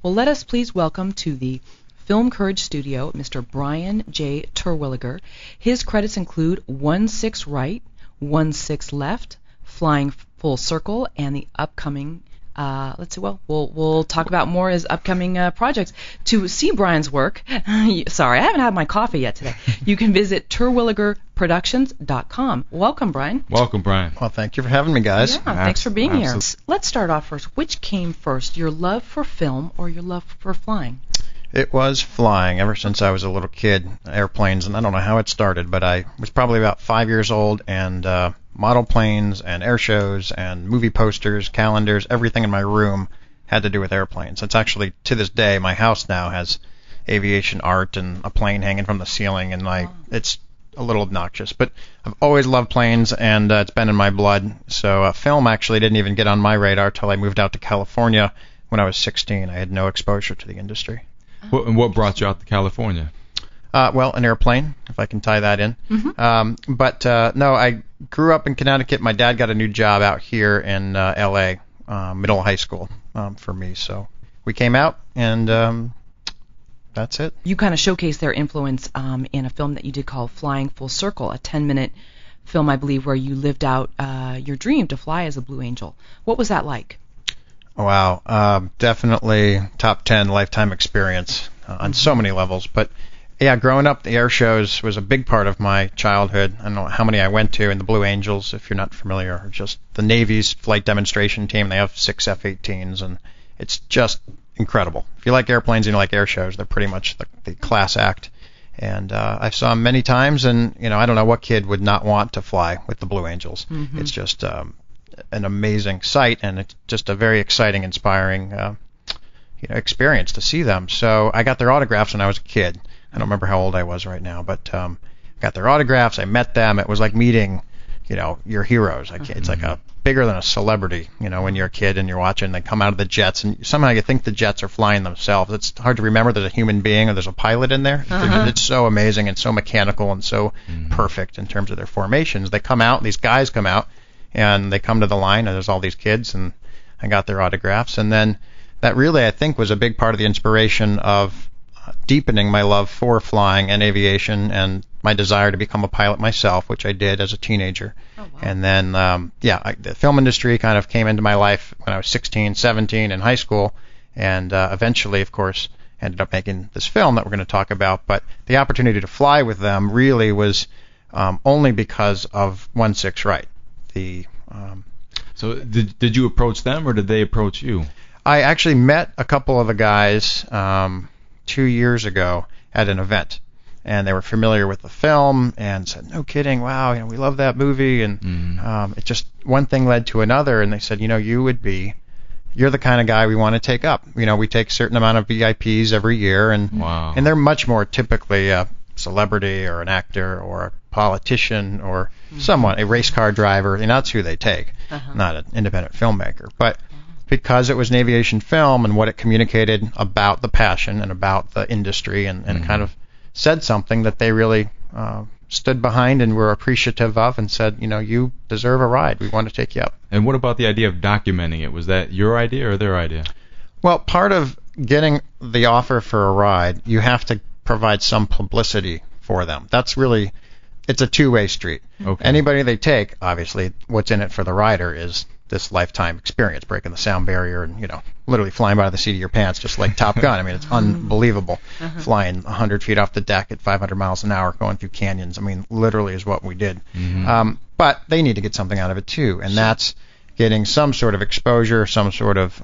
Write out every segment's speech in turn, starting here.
Well, let us please welcome to the Film Courage studio Mr. Brian J. Terwilliger. His credits include 1/6 Right, 1/6 Left, Flying Full Circle, and the upcoming we'll talk about more as upcoming projects. To see Brian's work, sorry, I haven't had my coffee yet today. You can visit terwilligerproductions.com. Welcome, Brian. Welcome, Brian. Well, thank you for having me, guys. Yeah, thanks for being here. Let's start off first. Which came first, your love for film or your love for flying? It was flying ever since I was a little kid, airplanes, and I don't know how it started, but I was probably about 5 years old, and model planes and air shows and movie posters, calendars, everything in my room had to do with airplanes. It's actually, to this day, my house now has aviation art and a plane hanging from the ceiling, and it's a little obnoxious. But I've always loved planes, and it's been in my blood. So film actually didn't even get on my radar till I moved out to California when I was 16. I had no exposure to the industry. And what brought you out to California? Well, an airplane, if I can tie that in. Mm-hmm. No, I grew up in Connecticut. My dad got a new job out here in L.A., middle high school for me. So we came out, and that's it. You kind of showcased their influence in a film that you did called Flying Full Circle, a 10-minute film, I believe, where you lived out your dream to fly as a Blue Angel. What was that like? Wow, definitely top 10 lifetime experience on so many levels. But yeah, growing up, the air shows was a big part of my childhood. I don't know how many I went to, and the Blue Angels, if you're not familiar, are just the Navy's flight demonstration team. They have 6 F-18s, and it's just incredible. If you like airplanes and you like air shows, they're pretty much the class act. And I saw them many times, and I don't know what kid would not want to fly with the Blue Angels. Mm-hmm. It's just an amazing sight, and it's just a very exciting, inspiring experience to see them. So I got their autographs when I was a kid. I don't remember how old I was right now, but I got their autographs. I met them. It was like meeting, your heroes. It's like bigger than a celebrity, when you're a kid and you're watching. They come out of the jets, and somehow you think the jets are flying themselves. It's hard to remember there's a human being or there's a pilot in there. It's so amazing and so mechanical and so perfect in terms of their formations. They come out, these guys come out, and they come to the line, and there's all these kids, and I got their autographs. And then that really, I think, was a big part of the inspiration of deepening my love for flying and aviation and my desire to become a pilot myself, which I did as a teenager. Oh, wow. And then, the film industry kind of came into my life when I was 16, 17 in high school, and eventually, of course, ended up making this film that we're going to talk about. But the opportunity to fly with them really was only because of 1/6 Right. So did you approach them, or did they approach you? I actually met a couple of the guys 2 years ago at an event, and they were familiar with the film and said, "No kidding, wow, we love that movie." And it just, one thing led to another, and they said, you're the kind of guy we want to take up. We take a certain amount of VIPs every year, and wow. And they're much more typically a celebrity or an actor or a politician or someone, a race car driver, and that's who they take, not an independent filmmaker. But because it was an aviation film and what it communicated about the passion and about the industry, and it kind of said something that they really stood behind and were appreciative of, and said, you deserve a ride. We want to take you up. And what about the idea of documenting it? Was that your idea or their idea? Well, part of getting the offer for a ride, you have to provide some publicity for them. That's really, it's a two-way street. Okay. Anybody they take, obviously, what's in it for the rider is this lifetime experience, breaking the sound barrier and, literally flying by the seat of your pants just like Top Gun. I mean, it's unbelievable. Flying 100 feet off the deck at 500 miles an hour, going through canyons. I mean, literally is what we did. But they need to get something out of it too, and that's getting some sort of exposure, some sort of,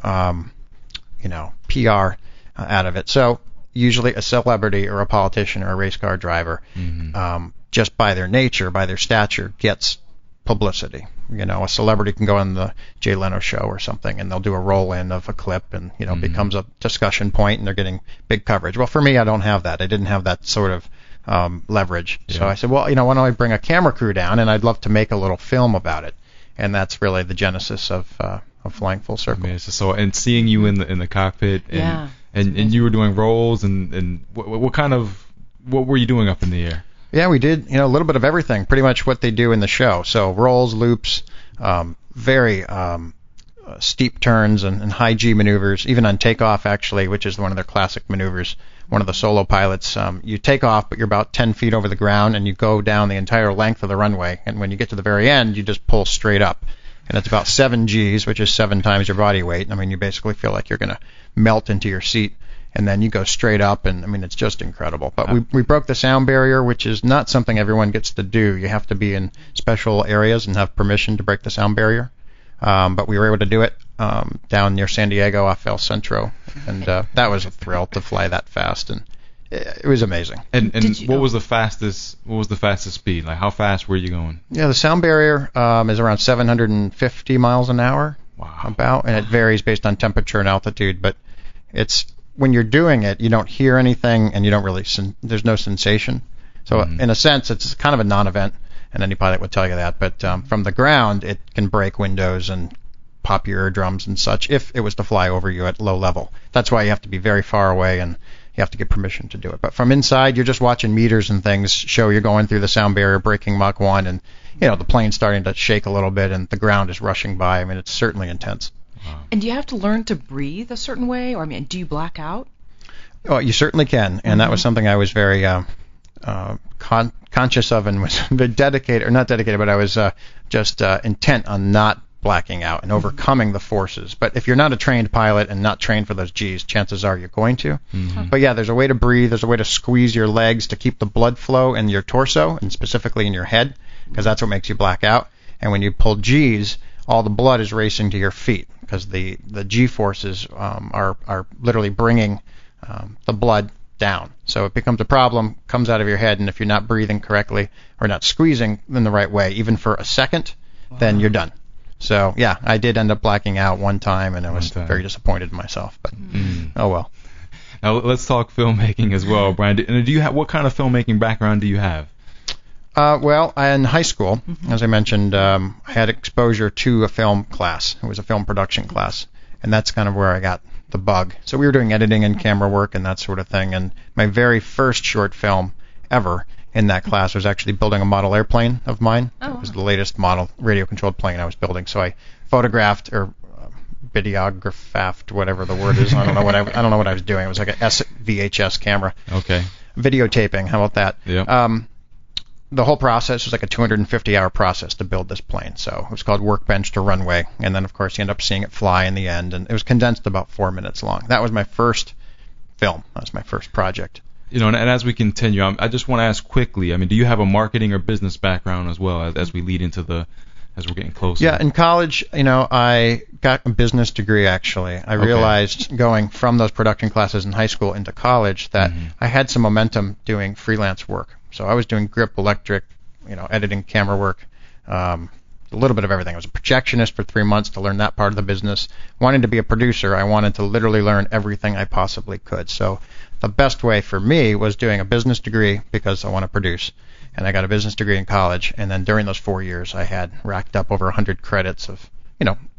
PR out of it. So usually a celebrity or a politician or a race car driver, just by their nature, by their stature, gets publicity. A celebrity can go on the Jay Leno show or something, and they'll do a roll-in of a clip, and becomes a discussion point, and they're getting big coverage. Well, for me, I don't have that. I didn't have that sort of leverage. Yeah. So I said, well, why don't I bring a camera crew down, and I'd love to make a little film about it. And that's really the genesis of Flying Full Circle. And seeing you in the cockpit, and you were doing rolls, and what were you doing up in the air? Yeah, we did, a little bit of everything, pretty much what they do in the show. So rolls, loops, very steep turns and high G maneuvers, even on takeoff, actually, which is one of their classic maneuvers. One of the solo pilots, you take off, but you're about 10 feet over the ground, and you go down the entire length of the runway. And when you get to the very end, you just pull straight up. And it's about 7 Gs, which is 7 times your body weight. I mean, you basically feel like you're going to melt into your seat. And then you go straight up, and I mean, it's just incredible. But we broke the sound barrier, which is not something everyone gets to do. You have to be in special areas and have permission to break the sound barrier. But we were able to do it down near San Diego off El Centro, and that was a thrill to fly that fast, and it was amazing. And what was the fastest speed? Like, how fast were you going? Yeah, the sound barrier is around 750 miles an hour. Wow. About, and it varies based on temperature and altitude, but it's when you're doing it, you don't hear anything, and you don't really there's no sensation. So in a sense, it's kind of a non-event. And any pilot would tell you that. But from the ground, it can break windows and pop your eardrums and such if it was to fly over you at low level. That's why you have to be very far away, and you have to get permission to do it. But from inside, you're just watching meters and things show you're going through the sound barrier, breaking Mach 1, and the plane's starting to shake a little bit, and the ground is rushing by. I mean, it's certainly intense. Wow. And do you have to learn to breathe a certain way? Or, I mean, do you black out? Oh, you certainly can, and that was something I was very conscious of, and was dedicated, or not dedicated, but I was just intent on not blacking out and overcoming the forces. But if you're not a trained pilot and not trained for those Gs, chances are you're going to. But yeah, there's a way to breathe. There's a way to squeeze your legs to keep the blood flow in your torso, and specifically in your head, because that's what makes you black out. And when you pull Gs, all the blood is racing to your feet, because the G forces are literally bringing the blood down. So it becomes a problem, comes out of your head, and if you're not breathing correctly or not squeezing in the right way, even for a second, then you're done. So yeah, I did end up blacking out one time, and I was very disappointed in myself. But oh well. Now let's talk filmmaking as well, Brian. And what kind of filmmaking background do you have? Well, in high school, as I mentioned, I had exposure to a film class. It was a film production class, and that's kind of where I got the bug. So we were doing editing and camera work and that sort of thing, and my very first short film ever in that class was actually building a model airplane of mine. It was the latest model radio-controlled plane I was building. So I photographed or videographed, whatever the word is. I don't know what I was doing. It was like a SVHS camera. Okay. Videotaping. How about that? Yeah. The whole process was like a 250-hour process to build this plane. So it was called workbench to runway, and then of course you end up seeing it fly in the end, and it was condensed about 4 minutes long. That was my first film. That was my first project. And as we continue, I just want to ask quickly. I mean, do you have a marketing or business background as well as we lead into as we're getting closer? Yeah, in college, I got a business degree, actually. I realized going from those production classes in high school into college that I had some momentum doing freelance work. So I was doing grip, electric, editing, camera work, a little bit of everything. I was a projectionist for 3 months to learn that part of the business. Wanting to be a producer, I wanted to literally learn everything I possibly could. So the best way for me was doing a business degree because I want to produce. And I got a business degree in college, and then during those 4 years, I had racked up over 100 credits of,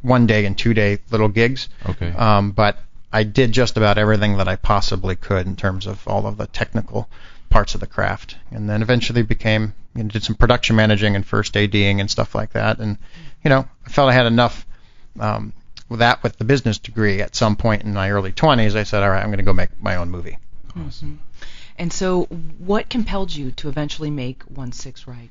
1 day and 2 day little gigs. Okay. But I did just about everything that I possibly could in terms of all of the technical parts of the craft, and then eventually did some production managing and first ADing and stuff like that. And I felt I had enough with the business degree. At some point in my early 20s, I said, all right, I'm going to go make my own movie. Awesome. And so what compelled you to eventually make 1/6 Right?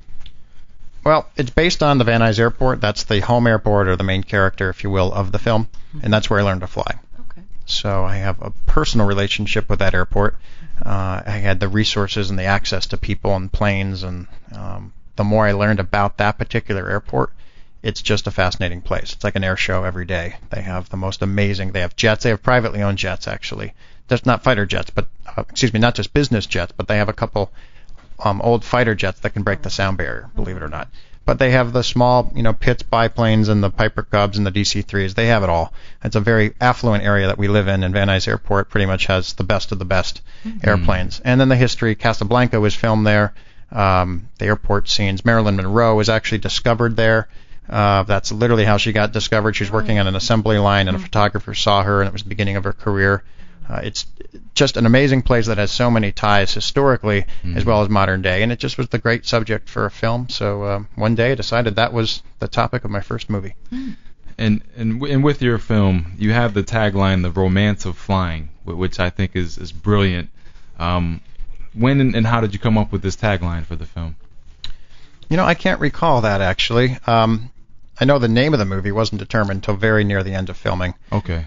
Well, it's based on the Van Nuys Airport. That's the home airport, or the main character, if you will, of the film, and that's where I learned to fly. Okay. So I have a personal relationship with that airport. I had the resources and the access to people and planes, and the more I learned about that particular airport, it's just a fascinating place. It's like an air show every day. They have the most amazing. They have jets. They have privately owned jets, actually. Just not fighter jets, but not just business jets, but they have a couple old fighter jets that can break the sound barrier, believe it or not. But they have the small, Pitts biplanes and the Piper Cubs and the DC-3s. They have it all. It's a very affluent area that we live in, and Van Nuys Airport pretty much has the best of the best airplanes. And then the history, Casablanca was filmed there. The airport scenes, Marilyn Monroe was actually discovered there. That's literally how she got discovered. She was working on an assembly line, and a photographer saw her, and it was the beginning of her career. It's just an amazing place that has so many ties historically as well as modern day, and it just was the great subject for a film. So one day I decided that was the topic of my first movie. And with your film, you have the tagline, "The Romance of Flying," which I think is brilliant. When and how did you come up with this tagline for the film? I can't recall that actually. I know the name of the movie wasn't determined until very near the end of filming. Okay.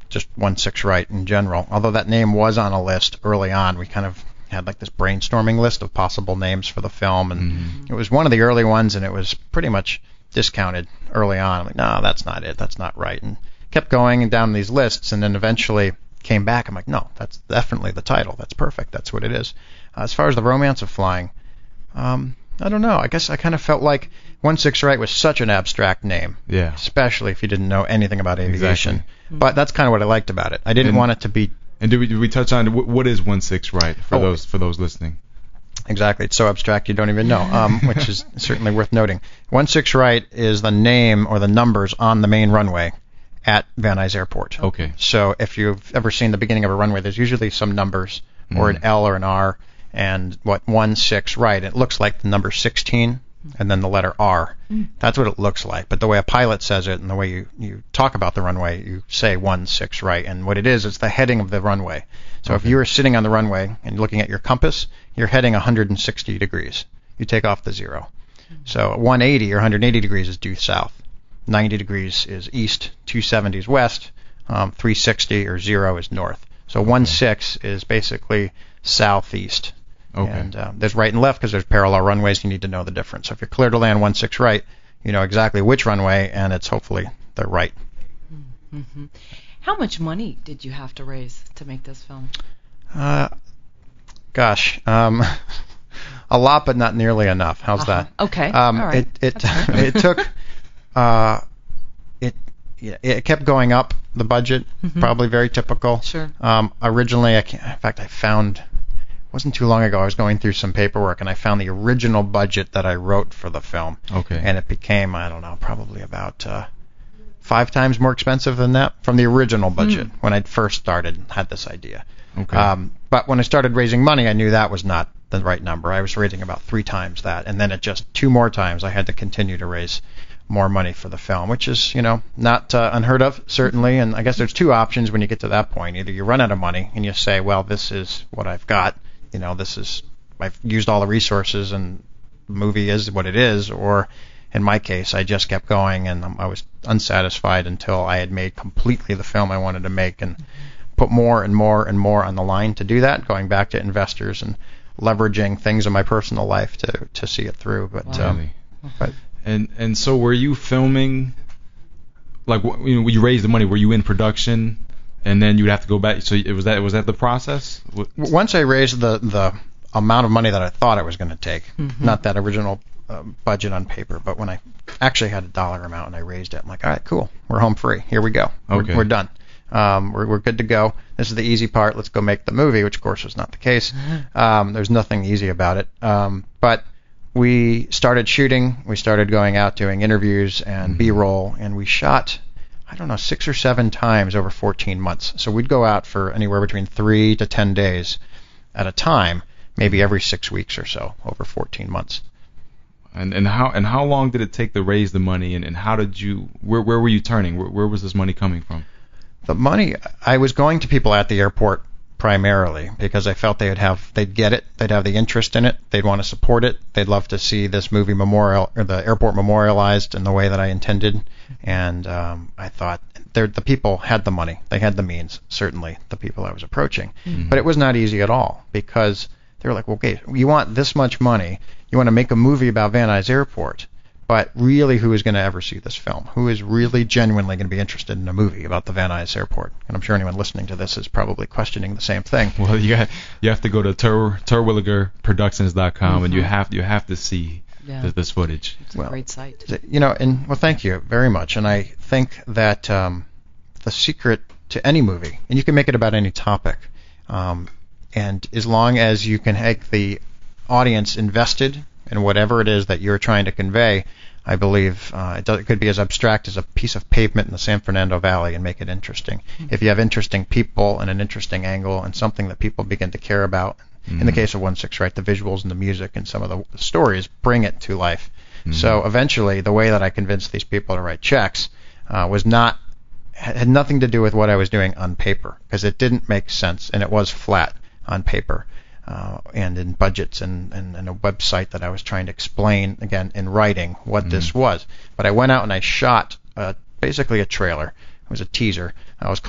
Just 1/6 Right in general. Although that name was on a list early on, we kind of had like this brainstorming list of possible names for the film, and it was one of the early ones, and it was pretty much discounted early on. I'm like, no, that's not it. That's not right. And kept going down these lists, and then eventually came back. I'm like, no, that's definitely the title. That's perfect. That's what it is. As far as the Romance of Flying, I don't know. I guess I kind of felt like 1/6 Right was such an abstract name. Yeah. Especially if you didn't know anything about aviation. Exactly. But that's kind of what I liked about it. I didn't want it to be. And did we touch on what is 1/6 Right for those listening? Exactly. It's so abstract you don't even know, which is certainly worth noting. 1/6 Right is the name or the numbers on the main runway at Van Nuys Airport. Okay. So if you've ever seen the beginning of a runway, there's usually some numbers or an L or an R, and 1/6 Right. It looks like the number 16 and then the letter R. That's what it looks like. But the way a pilot says it and the way you talk about the runway, you say 1/6 Right. And what it is, it's the heading of the runway. So if you were sitting on the runway and looking at your compass, you're heading 160 degrees. You take off the 0. So 180 or 180 degrees is due south. 90 degrees is east. 270 is west. 360 or 0 is north. So 1/6 is basically southeast. Okay. And there's right and left because there's parallel runways. You need to know the difference. So if you're clear to land 1/6 Right, you know exactly which runway, and it's hopefully the right. Mm-hmm. How much money did you have to raise to make this film? A lot, but not nearly enough. How's that? Okay. All right. It took. It kept going up. The budget, probably very typical. Sure. Originally, I found. Wasn't too long ago, I was going through some paperwork, and I found the original budget that I wrote for the film. Okay. And it became, I don't know, probably about 5 times more expensive than that from the original budget when I first started, had this idea. Okay. But when I started raising money, I knew that was not the right number. I was raising about 3 times that, and then it just 2 more times I had to continue to raise more money for the film, which is, not unheard of, certainly. And I guess there's 2 options when you get to that point. Either you run out of money and you say, well, this is what I've got. I've used all the resources and the movie is what it is, or in my case, I just kept going and I was unsatisfied until I had made completely the film I wanted to make and put more and more and more on the line to do that, going back to investors and leveraging things in my personal life to see it through. But, wow. And so were you filming, like, when you raised the money, were you in production? And then you'd have to go back. So was that the process? Once I raised the amount of money that I thought it was going to take, not that original budget on paper, but when I actually had a dollar amount and I raised it, I'm like, all right, cool, we're home free. Here we go. Okay. We're done. We're good to go. This is the easy part. Let's go make the movie, which of course was not the case. There's nothing easy about it. But we started shooting. We started going out doing interviews and B-roll, and we shot, 6 or 7 times over 14 months. So we'd go out for anywhere between 3 to 10 days at a time, maybe every 6 weeks or so over 14 months. And how long did it take to raise the money, and how did you where were you turning? Where was this money coming from? The money, I was going to people at the airport primarily because I felt they'd get it, they'd have the interest in it, they'd want to support it, they'd love to see this movie the airport memorialized in the way that I intended, and I thought the people had the money, they had the means, certainly the people I was approaching, but it was not easy at all because they were like, well, okay, you want this much money, you want to make a movie about Van Nuys Airport, but really, who is going to ever see this film? Who is really genuinely going to be interested in a movie about the Van Nuys Airport? And I'm sure anyone listening to this is probably questioning the same thing. Well, you have to go to terwilligerproductions.com and you have to see this footage. It's a great site. Thank you very much. And I think that the secret to any movie, and you can make it about any topic, and as long as you can make the audience invested in whatever it is that you're trying to convey, I believe it could be as abstract as a piece of pavement in the San Fernando Valley and make it interesting. If you have interesting people and an interesting angle and something that people begin to care about, in the case of 1/6 Right, the visuals and the music and some of the stories bring it to life. So eventually, the way that I convinced these people to write checks, had nothing to do with what I was doing on paper, because it didn't make sense, and it was flat on paper and in budgets and a website that I was trying to explain, again, in writing what this was. But I went out and I shot basically a trailer. It was a teaser. I was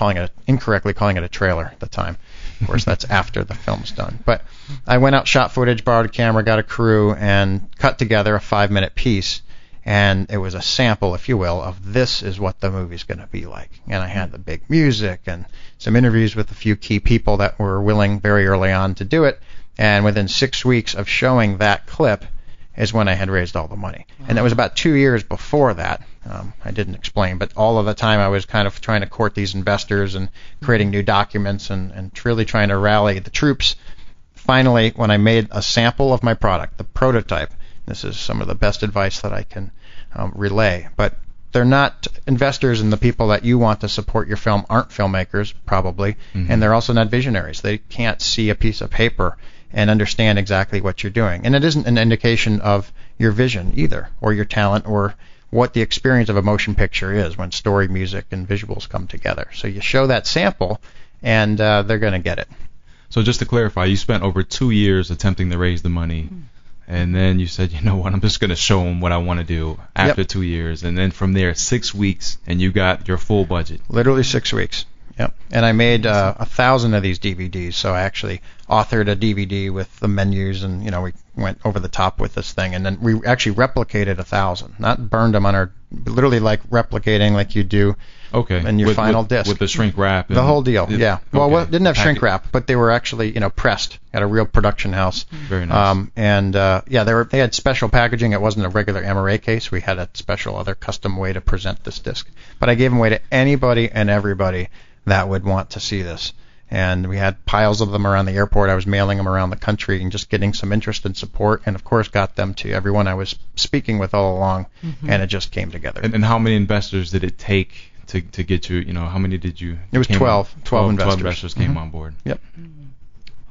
incorrectly calling it a trailer at the time. Of course, that's after the film's done. But I went out, shot footage, borrowed a camera, got a crew, and cut together a 5-minute piece. And it was a sample, if you will, of this is what the movie's going to be like. And I had the big music and some interviews with a few key people that were willing very early on to do it. And within 6 weeks of showing that clip is when I had raised all the money. Wow. And that was about 2 years before that. I didn't explain, but all of the time I was kind of trying to court these investors and creating new documents and really trying to rally the troops. Finally, when I made a sample of my product, the prototype, this is some of the best advice that I can relay. But they're not investors, and the people that you want to support your film aren't filmmakers, probably, and they're also not visionaries. They can't see a piece of paper and understand exactly what you're doing. And it isn't an indication of your vision either, or your talent, or what the experience of a motion picture is when story, music, and visuals come together. So you show that sample, and they're going to get it. So just to clarify, you spent over 2 years attempting to raise the money. And then you said, you know what, I'm just going to show them what I want to do after 2 years. And then from there, 6 weeks, and you got your full budget. Literally 6 weeks. Yep. And I made 1,000 of these DVDs. So I actually authored a DVD with the menus, and we went over the top with this thing. And then we actually replicated 1,000, not burned them literally like replicating like you do in your final disc. With the shrink wrap. The whole deal, yeah. Well, it didn't have shrink wrap, but they were actually, pressed at a real production house. Very nice. They had special packaging. It wasn't a regular MRA case. We had a special other custom way to present this disc. But I gave them away to anybody and everybody that would want to see this. And we had piles of them around the airport. I was mailing them around the country and just getting some interest and support, and of course got them to everyone I was speaking with all along, and it just came together. And how many investors did it take to get you, how many did you? It was 12 investors. 12 investors came on board. Yep.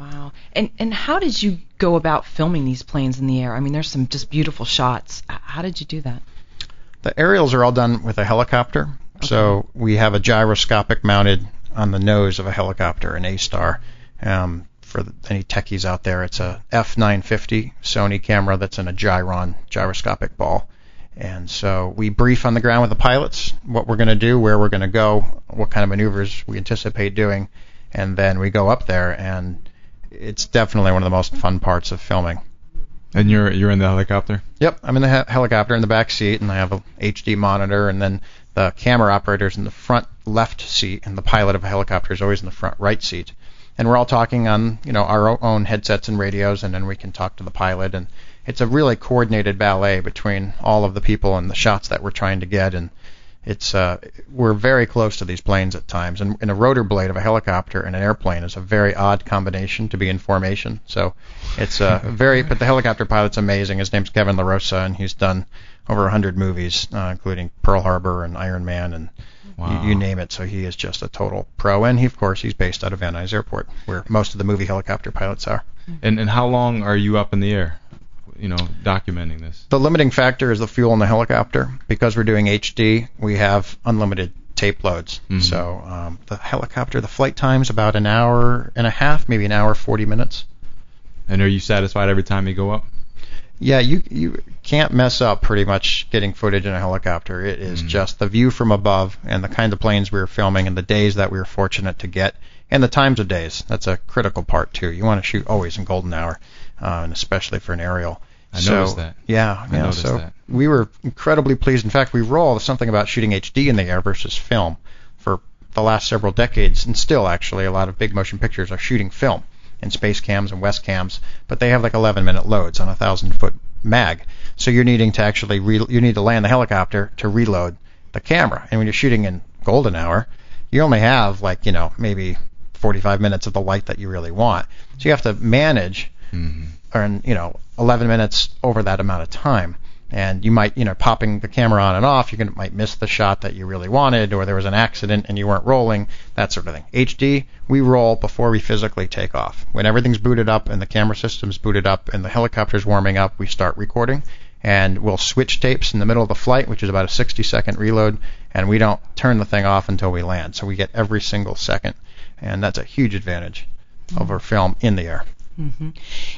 Wow. And how did you go about filming these planes in the air? I mean, there's some just beautiful shots. How did you do that? The aerials are all done with a helicopter. Okay. So we have a gyroscopic mounted on the nose of a helicopter, an A-Star. For any techies out there, it's a F950 Sony camera that's in a gyroscopic ball. And so we brief on the ground with the pilots what we're going to do, where we're going to go, what kind of maneuvers we anticipate doing, and then we go up there, and it's definitely one of the most fun parts of filming. And you're in the helicopter? Yep, I'm in the helicopter in the back seat, and I have a HD monitor, and then the camera operator's in the front left seat, and the pilot of a helicopter is always in the front right seat. And we're all talking on, our own headsets and radios, and then we can talk to the pilot, and it's a really coordinated ballet between all of the people and the shots that we're trying to get, and it's we're very close to these planes at times. And a rotor blade of a helicopter and an airplane is a very odd combination to be in formation. So it's but the helicopter pilot's amazing. His name's Kevin LaRosa, and he's done over 100 movies, including Pearl Harbor and Iron Man, and you name it. So he is just a total pro, and he's based out of Van Nuys Airport, where most of the movie helicopter pilots are. And how long are you up in the air, documenting this? The limiting factor is the fuel in the helicopter. Because we're doing HD, we have unlimited tape loads. So the helicopter, the flight time's about an hour and a half, maybe an hour 40 minutes. And are you satisfied every time you go up? Yeah, you can't mess up pretty much getting footage in a helicopter. It is just the view from above and the kind of planes we were filming and the days that we were fortunate to get, and the times of days. That's a critical part too. You want to shoot always in golden hour, and especially for an aerial. I noticed that. Yeah. So we were incredibly pleased. In fact, we roll something about shooting HD in the air versus film for the last several decades, and still actually a lot of big motion pictures are shooting film in space cams and west cams, but they have like 11-minute loads on a 1,000-foot mag. So you're needing to actually you need to land the helicopter to reload the camera. And when you're shooting in golden hour, you only have maybe 45 minutes of the light that you really want. So you have to manage 11 minutes over that amount of time. And you might, popping the camera on and off, might miss the shot that you really wanted, or there was an accident and you weren't rolling, that sort of thing. HD, we roll before we physically take off. When everything's booted up and the camera system's booted up and the helicopter's warming up, we start recording, and we'll switch tapes in the middle of the flight, which is about a 60-second reload, and we don't turn the thing off until we land. So we get every single second, and that's a huge advantage over film in the air. Mm-hmm.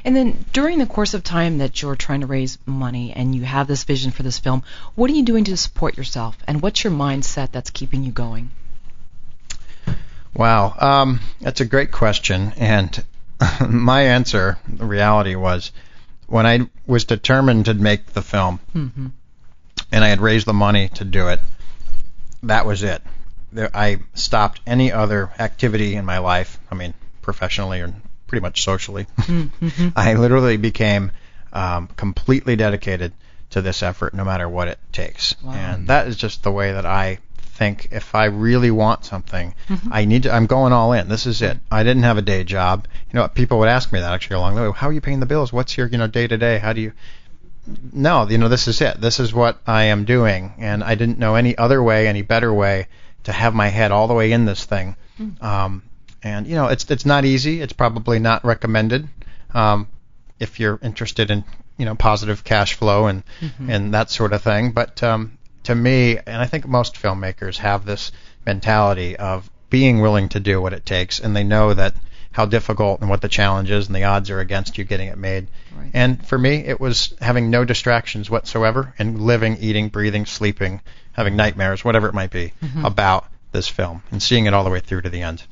And then during the course of time that you're trying to raise money and you have this vision for this film, what are you doing to support yourself, and what's your mindset that's keeping you going? Wow, that's a great question, and my answer, the reality was, when I was determined to make the film, mm-hmm. and I had raised the money to do it, that was it. I stopped any other activity in my life, I mean, professionally or pretty much socially. Mm-hmm. I literally became completely dedicated to this effort, no matter what it takes. Wow. And that is just the way that I think. If I really want something, mm-hmm. I'm going all in. This is it. I didn't have a day job. People would ask me that actually along the way. How are you paying the bills? What's your day to day? How do you? No, this is it. This is what I am doing, and I didn't know any other way, any better way to have my head all the way in this thing. Mm. And it's not easy. It's probably not recommended if you're interested in positive cash flow and mm-hmm. and that sort of thing. But to me, and I think most filmmakers have this mentality of being willing to do what it takes, and they know that how difficult and what the challenge is, and the odds are against you getting it made. Right. And for me, it was having no distractions whatsoever and living, eating, breathing, sleeping, having nightmares, whatever it might be, mm-hmm. about this film and seeing it all the way through to the end.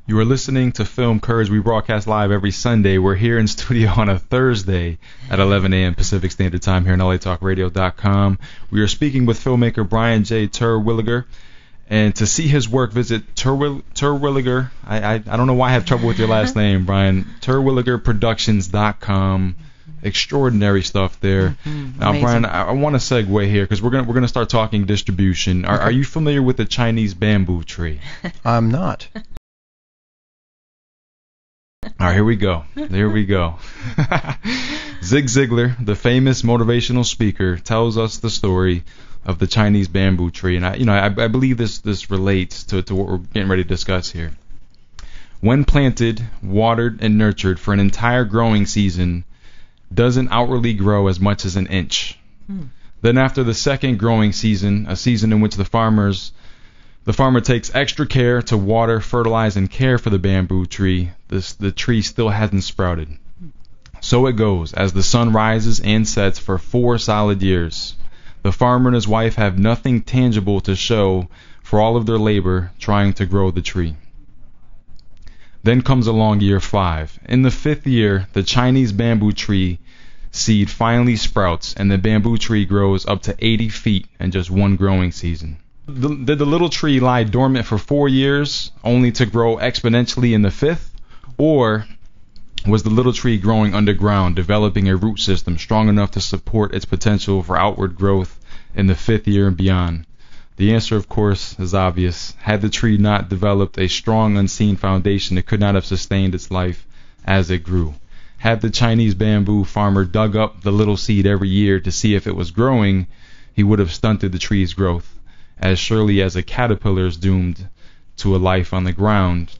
You are listening to Film Courage. We broadcast live every Sunday. We're here in studio on a Thursday at 11 a.m. Pacific Standard Time here on LATalkRadio.com. We are speaking with filmmaker Brian J. Terwilliger. And to see his work, visit Terwilliger. I don't know why I have trouble with your last name, Brian. Terwilligerproductions.com. Extraordinary stuff there. Mm-hmm. Now, Amazing. Brian, I want to segue here because we're gonna start talking distribution. Are you familiar with the Chinese bamboo tree? I'm not. All right, here we go. There we go. Zig Ziglar, the famous motivational speaker, tells us the story of the Chinese bamboo tree, and I believe this relates to what we're getting ready to discuss here. When planted, watered, and nurtured for an entire growing season, doesn't outwardly grow as much as an inch. Then after the second growing season, a season in which the farmer takes extra care to water, fertilize, and care for the bamboo tree, the tree still hasn't sprouted. So it goes, as the sun rises and sets for 4 solid years. The farmer and his wife have nothing tangible to show for all of their labor trying to grow the tree. Then comes along year 5. In the 5th year, the Chinese bamboo tree seed finally sprouts, and the bamboo tree grows up to 80 feet in just one growing season. Did the little tree lie dormant for 4 years, only to grow exponentially in the 5th? Or was the little tree growing underground, developing a root system strong enough to support its potential for outward growth in the 5th year and beyond? The answer, of course, is obvious. Had the tree not developed a strong unseen foundation, it could not have sustained its life as it grew. Had the Chinese bamboo farmer dug up the little seed every year to see if it was growing, he would have stunted the tree's growth, as surely as a caterpillar is doomed to a life on the ground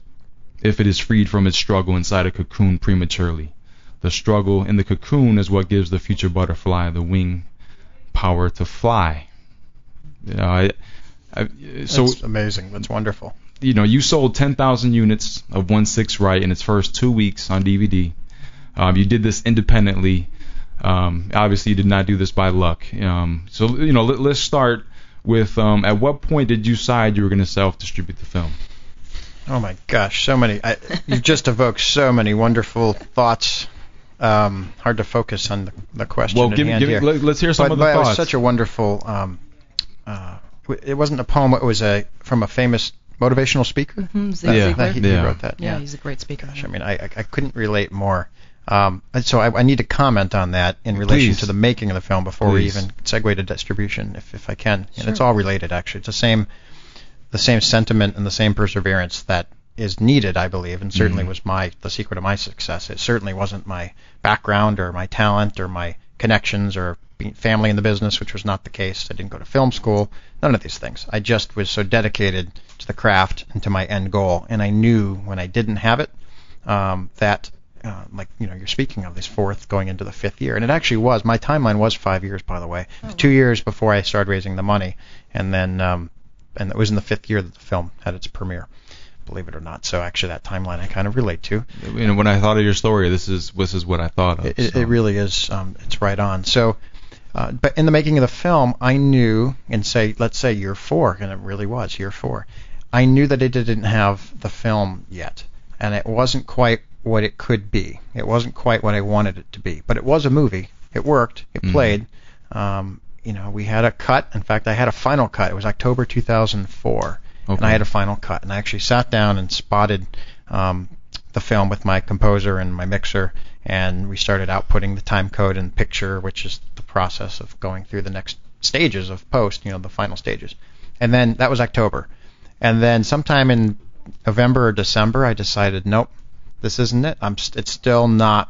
if it is freed from its struggle inside a cocoon prematurely. The struggle in the cocoon is what gives the future butterfly the wing power to fly. So That's amazing. That's wonderful. You sold 10,000 units of 1/6 Right in its first 2 weeks on DVD. You did this independently. Obviously, you did not do this by luck. Let's start with at what point did you decide you were going to self-distribute the film? Oh my gosh, so many. You've just evoked so many wonderful thoughts. Hard to focus on the question at hand here. Let's hear some of the thoughts. It was thoughts. such a wonderful. It wasn't a poem. It was from a famous motivational speaker. Mm-hmm. Zig Ziglar. He wrote that. Yeah, he's a great speaker. Gosh, I couldn't relate more. So I need to comment on that in relation to the making of the film before we even segue to distribution, if I can. Sure. And it's all related, actually. It's the same sentiment and the same perseverance that is needed, I believe, and certainly was the secret of my success. It certainly wasn't my background or my talent or my connections or family in the business, which was not the case. I didn't go to film school, none of these things. I just was so dedicated to the craft and to my end goal, and I knew when I didn't have it that you're speaking of, this fourth going into the fifth year. And it actually was. My timeline was 5 years, by the way. It was 2 years before I started raising the money, and then and it was in the fifth year that the film had its premiere, believe it or not. So actually that timeline I kind of relate to. When I thought of your story, this is what I thought of. It really is. It's right on. So, but in the making of the film, I knew, let's say year 4, and it really was year 4, I knew that it didn't have the film yet, and it wasn't quite what it could be. It wasn't quite what I wanted it to be, but it was a movie. It worked. It played. We had a cut. In fact, I had a final cut. It was October 2004, and I had a final cut. And I actually sat down and spotted the film with my composer and my mixer, and we started outputting the time code and picture, which is the process of going through the next stages of post, the final stages. And then that was October. And then sometime in November or December, I decided, nope, this isn't it. It's still not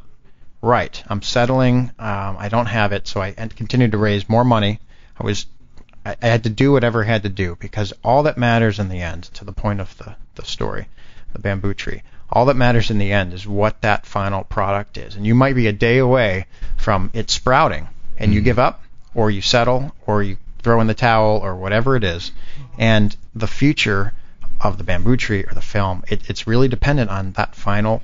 right. I'm settling. I don't have it, so I continued to raise more money. I had to do whatever I had to do, because all that matters in the end, to the point of the story, the bamboo tree, all that matters in the end is what that final product is. And you might be a day away from it sprouting, and you give up, or you settle, or you throw in the towel, or whatever it is. And the future of the bamboo tree or the film, it's really dependent on that final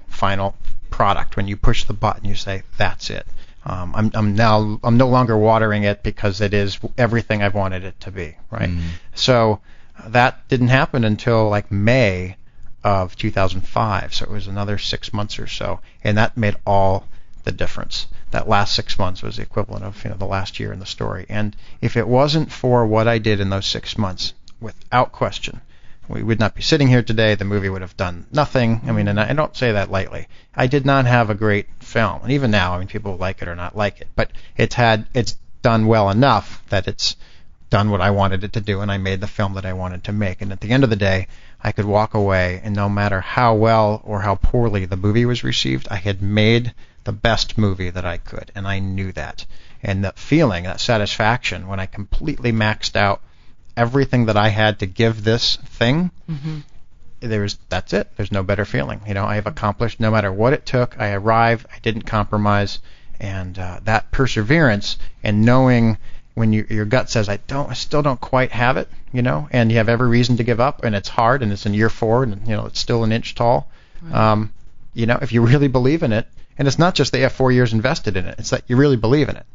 product. When you push the button, you say, that's it. I'm no longer watering it because it is everything I've wanted it to be, right? So that didn't happen until like May of 2005. So it was another 6 months or so, and that made all the difference. That last 6 months was the equivalent of the last year in the story. And if it wasn't for what I did in those 6 months, without question, we would not be sitting here today. The movie would have done nothing. And I don't say that lightly. I did not have a great film, and even now, people like it or not like it, but it's done well enough that it's done what I wanted it to do, and I made the film that I wanted to make. And at the end of the day, I could walk away, and no matter how well or how poorly the movie was received, I had made the best movie that I could, and I knew that. And that feeling, that satisfaction, when I completely maxed out everything that I had to give this thing, that's it. There's no better feeling. I have accomplished, no matter what it took, I arrived, I didn't compromise, and that perseverance and knowing when your gut says, I still don't quite have it, and you have every reason to give up, and it's hard, and it's in year 4, and it's still an inch tall. Right. If you really believe in it, and it's not just that you have 4 years invested in it, it's that you really believe in it.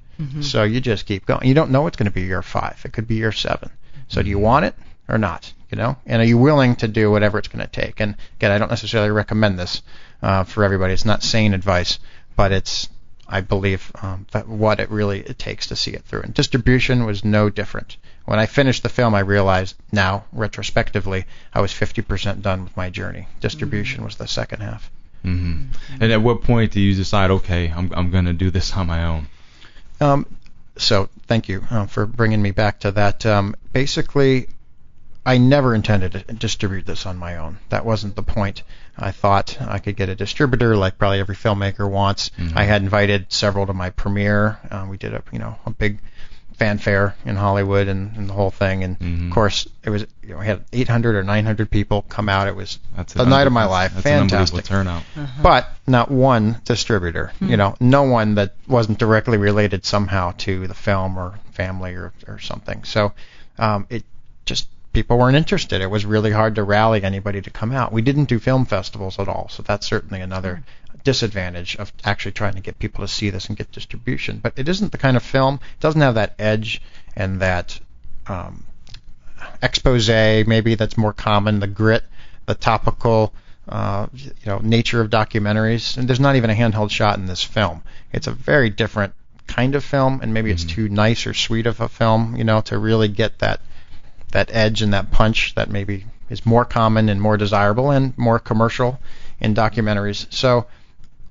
So you just keep going. You don't know it's going to be year 5. It could be year 7. So do you want it or not? And are you willing to do whatever it's going to take? And again, I don't necessarily recommend this for everybody. It's not sane advice, but I believe that what it takes to see it through. And distribution was no different. When I finished the film, I realized now, retrospectively, I was 50% done with my journey. Distribution was the second half. And at what point do you decide, okay, I'm going to do this on my own? So thank you for bringing me back to that. Basically, I never intended to distribute this on my own. That wasn't the point. I thought I could get a distributor, like probably every filmmaker wants. I had invited several to my premiere. We did a big fanfare in Hollywood and the whole thing. And of course, it was we had 800 or 900 people come out. It was the night of my life. That's fantastic an unbelievable turnout. But not one distributor. No one that wasn't directly related somehow to the film or family or something. So it just people weren't interested. It was really hard to rally anybody to come out. We didn't do film festivals at all, so that's certainly another disadvantage of actually trying to get people to see this and get distribution. But it isn't the kind of film, it doesn't have that edge and that expose maybe that's more common, the grit, the topical nature of documentaries. And there's not even a handheld shot in this film. It's a very different kind of film, and maybe it's too nice or sweet of a film, to really get that edge and that punch that maybe is more common and more desirable and more commercial in documentaries. So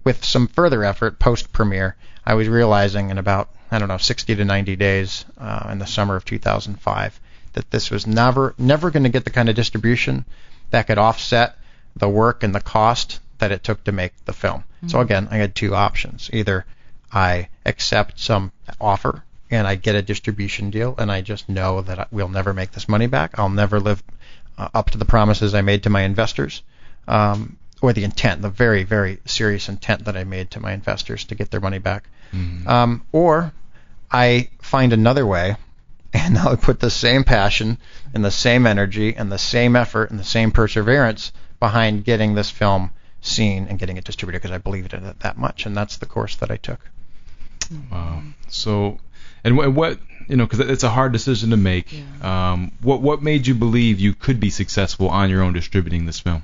with some further effort post-premiere, I was realizing in about, 60 to 90 days in the summer of 2005 that this was never going to get the kind of distribution that could offset the work and the cost that it took to make the film. So again, I had two options. Either I accept some offer and I get a distribution deal, and I just know that we'll never make this money back. I'll never live up to the promises I made to my investors. or the intent, the very, very serious intent that I made to my investors to get their money back. Or I find another way, and I'll put the same passion and the same energy and the same effort and the same perseverance behind getting this film seen and getting it distributed because I believed in it that much, and that's the course that I took. Wow. So, and what because it's a hard decision to make. Yeah. What made you believe you could be successful on your own distributing this film?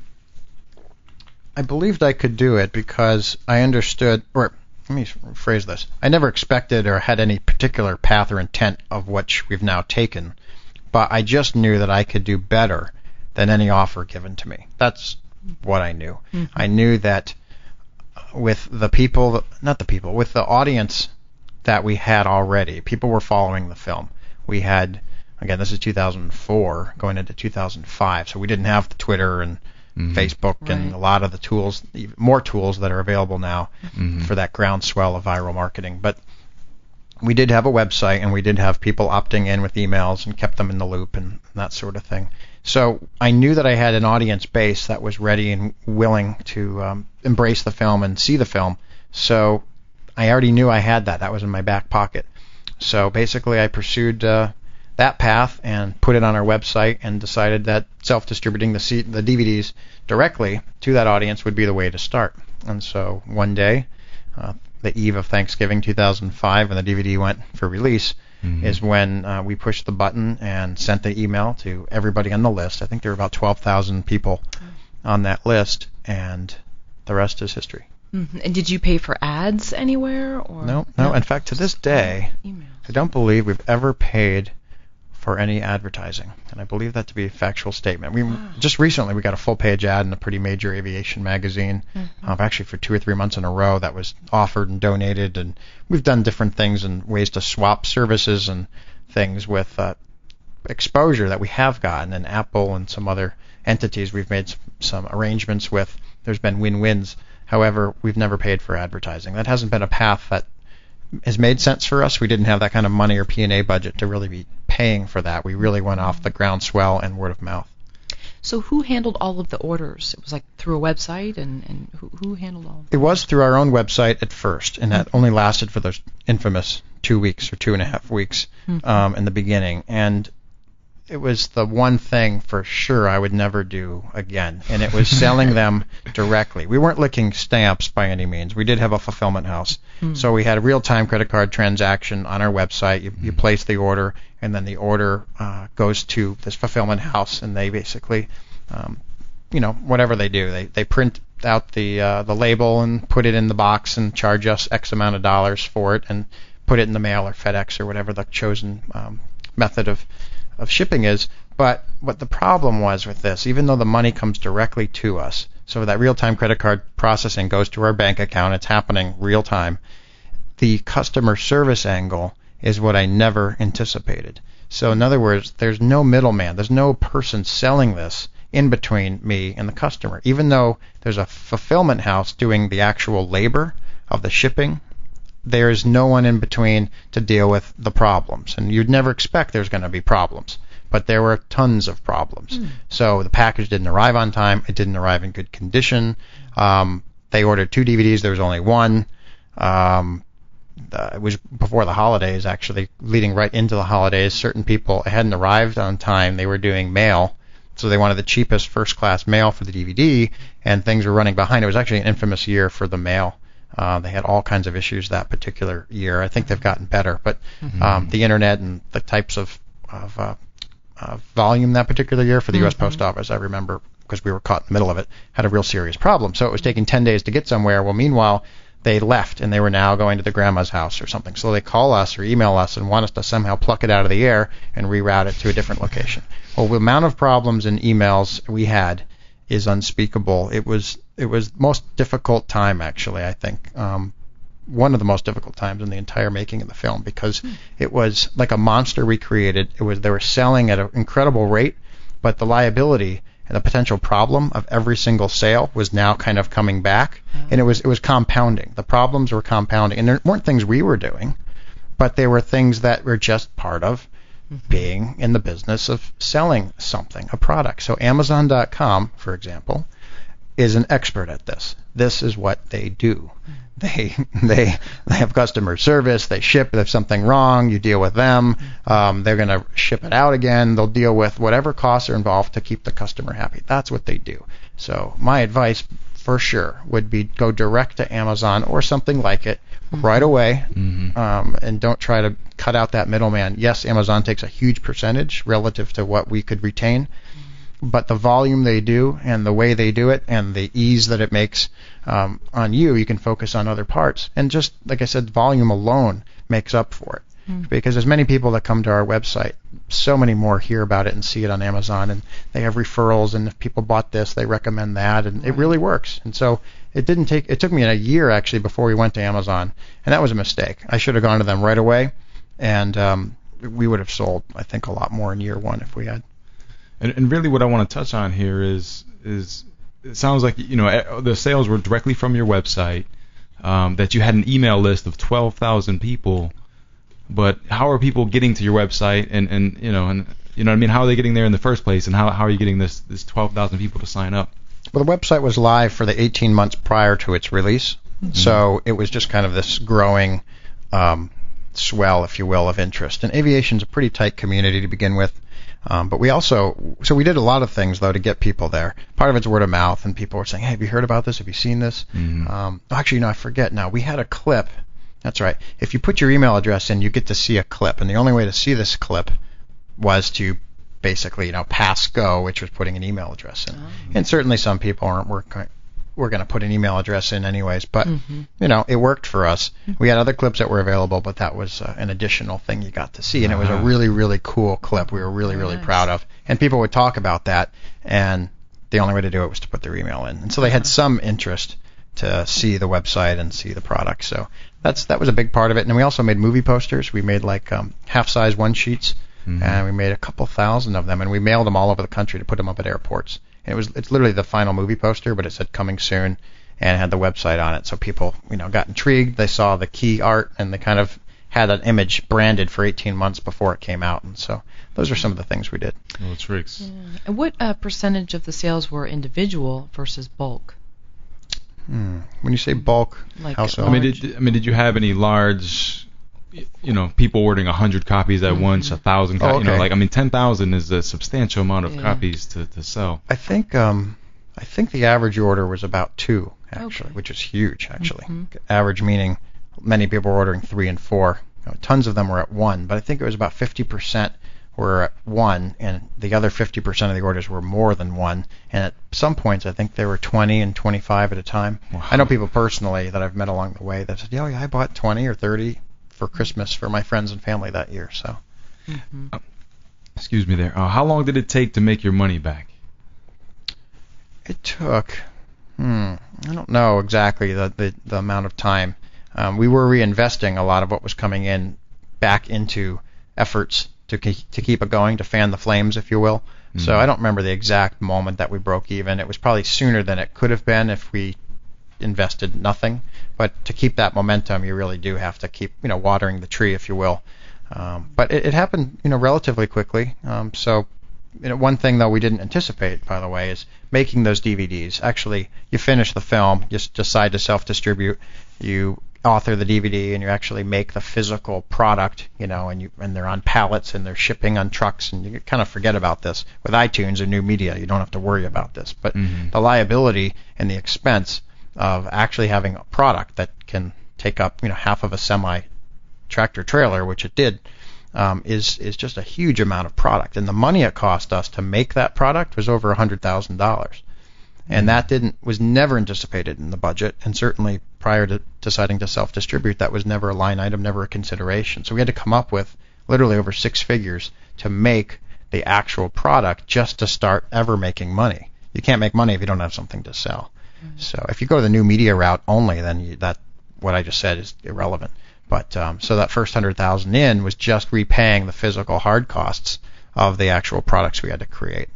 I believed I could do it because I understood, or let me rephrase this. I never expected or had any particular path or intent of which we've now taken, but I just knew that I could do better than any offer given to me. That's what I knew. I knew that with with the audience that we had already, people were following the film. We had, again, this is 2004 going into 2005, so we didn't have the Twitter and Facebook and a lot of the tools, more tools that are available now for that groundswell of viral marketing. But we did have a website, and we did have people opting in with emails and kept them in the loop and that sort of thing. So I knew that I had an audience base that was ready and willing to embrace the film and see the film. So I already knew I had that. That was in my back pocket. So basically I pursued that path and put it on our website and decided that self-distributing the DVDs directly to that audience would be the way to start. And so one day, the eve of Thanksgiving 2005, when the DVD went for release, is when we pushed the button and sent the email to everybody on the list. I think there were about 12,000 people on that list, and the rest is history. And did you pay for ads anywhere? Or No. In fact, to this day, I don't believe we've ever paid for any advertising, and I believe that to be a factual statement. Just recently we got a full-page ad in a pretty major aviation magazine, actually for 2 or 3 months in a row, that was offered and donated, and we've done different things and ways to swap services and things with exposure that we have gotten, and Apple and some other entities we've made some arrangements with. There's been win-wins. However, we've never paid for advertising. That hasn't been a path that has made sense for us. We didn't have that kind of money or P&A budget to really be paying for that. We really went off the groundswell and word of mouth. So who handled all of the orders? It was like through a website, and who handled all of it? It was through our own website at first, and that only lasted for those infamous 2 weeks or 2.5 weeks in the beginning. And it was the one thing for sure I would never do again, and it was selling them directly. We weren't licking stamps by any means. We did have a fulfillment house, so we had a real-time credit card transaction on our website. You place the order, and then the order goes to this fulfillment house, and they basically, whatever they do, they print out the label and put it in the box and charge us X amount of dollars for it, and put it in the mail or FedEx or whatever the chosen method of shipping is. But what the problem was with this, even though the money comes directly to us, so that real-time credit card processing goes to our bank account, it's happening real-time, the customer service angle is what I never anticipated. So in other words, there's no middleman, there's no person selling this in between me and the customer. Even though there's a fulfillment house doing the actual labor of the shipping, there's no one in between to deal with the problems. And you'd never expect there's going to be problems, but there were tons of problems. So the package didn't arrive on time. It didn't arrive in good condition. They ordered 2 DVDs. There was only one. It was before the holidays, actually, leading right into the holidays. Certain people hadn't arrived on time. They were doing mail, so they wanted the cheapest first-class mail for the DVD, and things were running behind. It was actually an infamous year for the mail. They had all kinds of issues that particular year. I think they've gotten better, but the internet and the types of volume that particular year for the U.S. Post Office, I remember, because we were caught in the middle of it, had a real serious problem. So it was taking 10 days to get somewhere. Well, meanwhile, they left, and they were now going to the grandma's house or something. So they call us or email us and want us to somehow pluck it out of the air and reroute it to a different location. Well, the amount of problems and emails we had is unspeakable. It was most difficult time, actually, I think. One of the most difficult times in the entire making of the film, because it was like a monster we created. They were selling at an incredible rate, but the liability and the potential problem of every single sale was now kind of coming back, and it was compounding. The problems were compounding, and there weren't things we were doing, but they were things that were just part of being in the business of selling something, a product. So Amazon.com, for example, is an expert at this. This is what they do. They have customer service. They ship if something wrong. You deal with them. They're going to ship it out again. They'll deal with whatever costs are involved to keep the customer happy. That's what they do. So my advice for sure would be go direct to Amazon or something like it right away, and don't try to cut out that middleman. Yes, Amazon takes a huge percentage relative to what we could retain, but the volume they do and the way they do it and the ease that it makes on you can focus on other parts. And just like I said, volume alone makes up for it. Because there's many people that come to our website, so many more hear about it and see it on Amazon, and they have referrals, and if people bought this, they recommend that, and it really works. And so it took me a year actually before we went to Amazon, and that was a mistake. I should have gone to them right away, and we would have sold, I think, a lot more in year one if we had. And really what I want to touch on here is it sounds like, the sales were directly from your website, that you had an email list of 12,000 people. But how are people getting to your website, and you know what I mean? How are they getting there in the first place, and how are you getting this 12,000 people to sign up? Well, the website was live for the 18 months prior to its release, so it was just kind of this growing swell, if you will, of interest. And aviation's a pretty tight community to begin with, but we did a lot of things though to get people there. Part of it's word of mouth, and people were saying, "Hey, have you heard about this? Have you seen this?" Actually, I forget now. We had a clip. That's right. If you put your email address in, you get to see a clip, and the only way to see this clip was to basically, pass go, which was putting an email address in. And certainly some people were going to put an email address in anyways, but it worked for us. We had other clips that were available, but that was an additional thing you got to see, and it was a really, really cool clip. We were really, really proud of, and people would talk about that, and the only way to do it was to put their email in, and so they had some interest to see the website and see the product. So that was a big part of it. And we also made movie posters. We made like half-size one-sheets, and we made a couple thousand of them, and we mailed them all over the country to put them up at airports. And it's literally the final movie poster, but it said coming soon, and it had the website on it. So people got intrigued. They saw the key art, and they kind of had an image branded for 18 months before it came out. And so those are some of the things we did. Well, it's Riggs. Yeah. And what percentage of the sales were individual versus bulk? When you say bulk, like how so? I mean, did you have any large, people ordering 100 copies at once, 1,000 copies? Oh, okay. 10,000 is a substantial amount of copies to sell. I think the average order was about 2, actually, which is huge, actually. Average meaning many people were ordering 3 and 4. Tons of them were at 1, but I think it was about 50% were at 1, and the other 50% of the orders were more than 1. And at some points, I think there were 20 and 25 at a time. Wow. I know people personally that I've met along the way that said, "Yeah, I bought 20 or 30 for Christmas for my friends and family that year." So, excuse me there. How long did it take to make your money back? It took, I don't know exactly the amount of time. We were reinvesting a lot of what was coming in back into efforts to keep it going, to fan the flames, if you will. So I don't remember the exact moment that we broke even. It was probably sooner than it could have been if we invested nothing. But to keep that momentum, you really do have to keep, watering the tree, if you will. But it happened, relatively quickly. So one thing, though, we didn't anticipate, by the way, is making those DVDs. Actually, you finish the film, you decide to self-distribute, you author the DVD, and you actually make the physical product, and they're on pallets and they're shipping on trucks, and you kind of forget about this. With iTunes and new media, you don't have to worry about this. But the liability and the expense of actually having a product that can take up, half of a semi-tractor trailer, which it did, is just a huge amount of product. And the money it cost us to make that product was over $100,000. And that was never anticipated in the budget, and certainly prior to deciding to self-distribute, that was never a line item, never a consideration. So we had to come up with literally over 6 figures to make the actual product just to start ever making money. You can't make money if you don't have something to sell. So if you go the new media route only, then what I just said is irrelevant. But so that first 100,000 in was just repaying the physical hard costs of the actual products we had to create.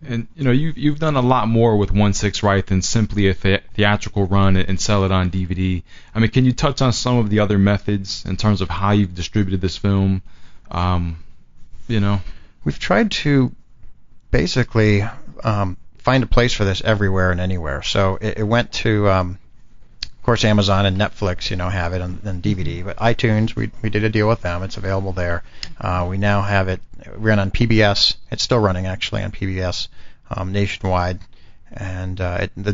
And you've done a lot more with 1/6 right than simply a theatrical run and sell it on DVD. I mean, can you touch on some of the other methods in terms of how you've distributed this film? We've tried to basically find a place for this everywhere and anywhere. So it went to, of course, Amazon and Netflix, have it on DVD. But iTunes, we did a deal with them. It's available there. We now have it run on PBS. It's still running, actually, on PBS nationwide. And the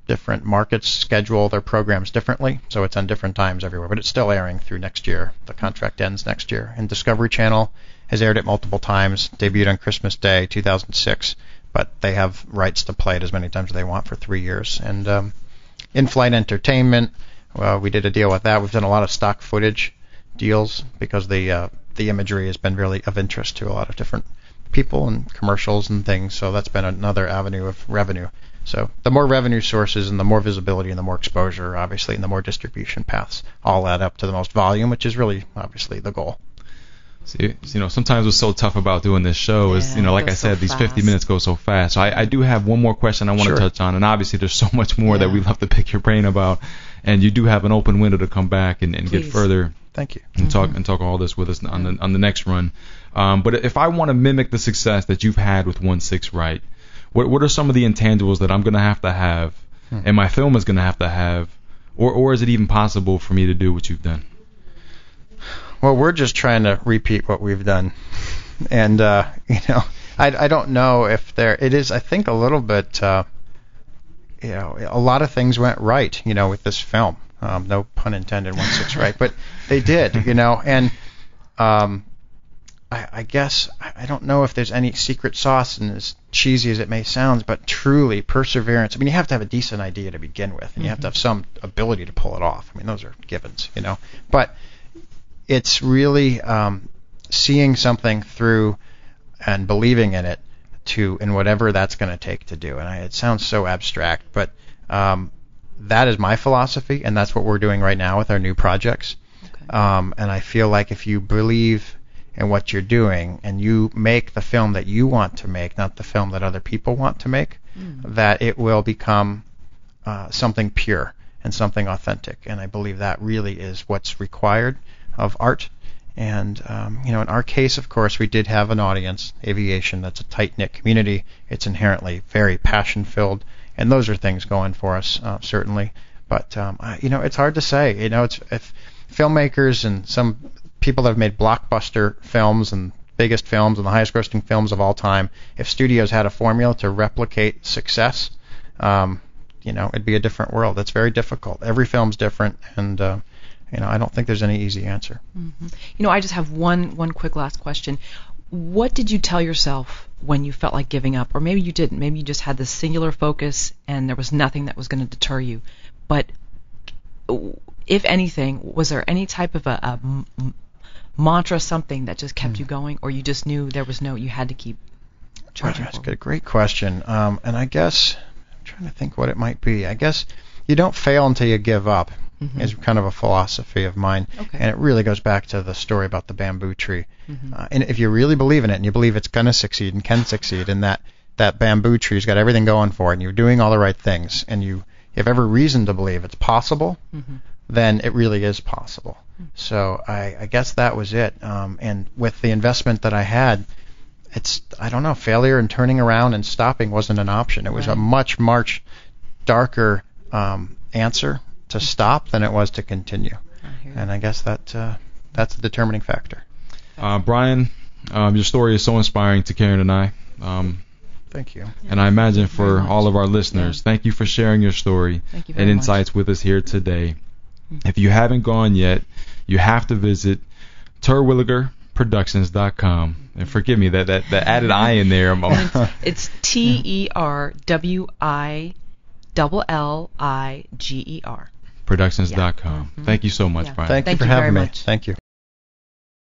different markets schedule their programs differently, so it's on different times everywhere. But it's still airing through next year. The contract ends next year. And Discovery Channel has aired it multiple times, debuted on Christmas Day 2006, but they have rights to play it as many times as they want for 3 years. And in-flight entertainment, we did a deal with that. We've done a lot of stock footage deals because the imagery has been really of interest to a lot of different people and commercials and things, so that's been another avenue of revenue. So the more revenue sources and the more visibility and the more exposure, obviously, and the more distribution paths all add up to the most volume, which is really, obviously, the goal. See, sometimes what's so tough about doing this show is, like I said, these 50 minutes go so fast. So I do have one more question I want to touch on, and obviously there's so much more that we love to pick your brain about, and you do have an open window to come back and get further. Thank you. And talk all this with us on the next run. But if I want to mimic the success that you've had with 1/6 Right, what are some of the intangibles that I'm going to have, and my film is going to have, or is it even possible for me to do what you've done? Well, we're just trying to repeat what we've done, and I don't know if it is. I think a little bit. A lot of things went right, with this film. No pun intended, 1/6 Right, but they did, and I guess I don't know if there's any secret sauce, and as cheesy as it may sound, but truly perseverance. I mean, you have to have a decent idea to begin with, and you have to have some ability to pull it off. I mean, those are givens, But it's really seeing something through and believing in it in whatever that's going to take to do. And it sounds so abstract, but that is my philosophy, and that's what we're doing right now with our new projects. Okay. And I feel like if you believe in what you're doing and you make the film that you want to make, not the film that other people want to make, that it will become something pure and something authentic. And I believe that really is what's required of art. And in our case, of course, we did have an audience, aviation, that's a tight-knit community. It's inherently very passion-filled, and those are things going for us, certainly. But it's hard to say. It's if filmmakers and some people that have made blockbuster films and biggest films and the highest-grossing films of all time, if studios had a formula to replicate success, it'd be a different world. It's very difficult. Every film's different, and I don't think there's any easy answer. Mm-hmm. I just have one quick last question. What did you tell yourself when you felt like giving up? Or maybe you didn't. Maybe you just had this singular focus and there was nothing that was going to deter you. But if anything, was there any type of a mantra, something that just kept you going, or you just knew you had to keep charging forward? That's a great question. And I guess, I'm trying to think what it might be. I guess you don't fail until you give up. Mm-hmm. Is kind of a philosophy of mine, and it really goes back to the story about the bamboo tree. Mm-hmm. And if you really believe in it, and you believe it's going to succeed and can succeed, and that bamboo tree's got everything going for it, and you're doing all the right things, and you have every reason to believe it's possible, then it really is possible. Mm-hmm. So I guess that was it. And with the investment that I had, I don't know, failure and turning around and stopping wasn't an option. It was a much darker answer to stop than it was to continue. And I guess that's the determining factor. Brian, your story is so inspiring to Karen and I. Thank you. And I imagine for all of our listeners, thank you for sharing your story and insights with us here today. If you haven't gone yet, you have to visit Terwilligerproductions.com. And forgive me, that added I in there. It's TERWILLIGER. Productions.com. Thank you so much, Brian. Thank you for having me. Thank you.